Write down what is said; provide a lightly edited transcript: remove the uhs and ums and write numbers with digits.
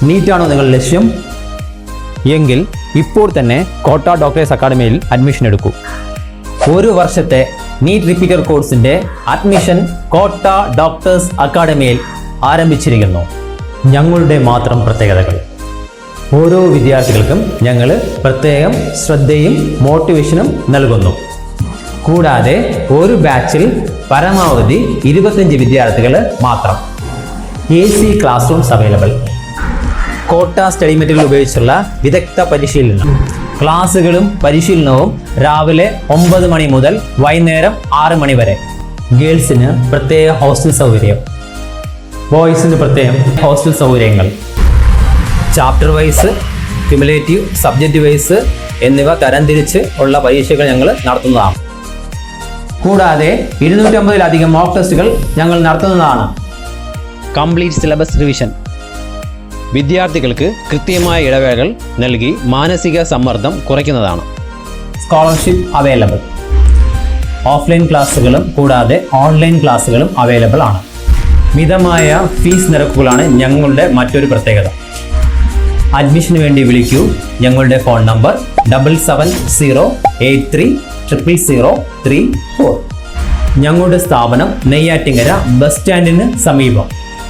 നീറ്റാണോ നിങ്ങളുടെ ലക്ഷ്യം? എങ്കിൽ ഇപ്പോൾ തന്നെ കോട്ട ഡോക്ടേഴ്സ് അക്കാഡമിയിൽ അഡ്മിഷൻ എടുക്കൂ. ഒരു വർഷത്തെ നീറ്റ് റിപ്പീറ്റർ കോഴ്സിന്റെ അഡ്മിഷൻ കോട്ട ഡോക്ടേഴ്സ് അക്കാഡമിയിൽ ആരംഭിച്ചിരിക്കുന്നു. ഞങ്ങളുടെ മാത്രം പ്രത്യേകതകൾ. ഓരോ വിദ്യാർത്ഥികൾക്കും ഞങ്ങൾ പ്രത്യേകം ശ്രദ്ധയും മോട്ടിവേഷനും നൽകുന്നു. കൂടാതെ ഒരു ബാച്ചിൽ പരമാവധി 25 വിദ്യാർത്ഥികൾ മാത്രം. AC class rooms available. കോട്ട സ്റ്റഡി മെറ്റീരിയൽ ഉപയോഗിച്ചുള്ള വിദഗ്ധ പരിശീലനം. ക്ലാസ്സുകളും പരിശീലനവും രാവിലെ 9 മണി മുതൽ വൈകുന്നേരം 6 മണി വരെ. ഗേൾസിന് പ്രത്യേക ഹോസ്റ്റൽ സൗകര്യം, ബോയ്സിന് പ്രത്യേകം ഹോസ്റ്റൽ സൗകര്യങ്ങൾ. Chapter wise, cumulative, subject vice എന്നിവ തരംതിരിച്ച് ഉള്ള പരീക്ഷകൾ ഞങ്ങൾ നടത്തുന്നതാണ്. കൂടാതെ 250-ലധികം മോക്ക് ടെസ്റ്റുകൾ ഞങ്ങൾ നടത്തുന്നതാണ്. Complete syllabus revision. വിദ്യാർത്ഥികൾക്ക് കൃത്യമായ ഇടവേളകൾ നൽകി മാനസിക സമ്മർദ്ദം കുറയ്ക്കുന്നതാണ്. Scholarship available. ഓഫ്ലൈൻ ക്ലാസ്സുകളും കൂടാതെ ഓൺലൈൻ ക്ലാസ്സുകളും അവൈലബിൾ ആണ്. മിതമായ ഫീസ് നിരക്കുകളാണ് ഞങ്ങളുടെ മറ്റൊരു പ്രത്യേകത. അഡ്മിഷന് വേണ്ടി വിളിക്കൂ. ഞങ്ങളുടെ ഫോൺ നമ്പർ 7708300034. ഞങ്ങളുടെ സ്ഥാപനം നെയ്യാറ്റിങ്കര ബസ് സ്റ്റാൻഡിന് സമീപം.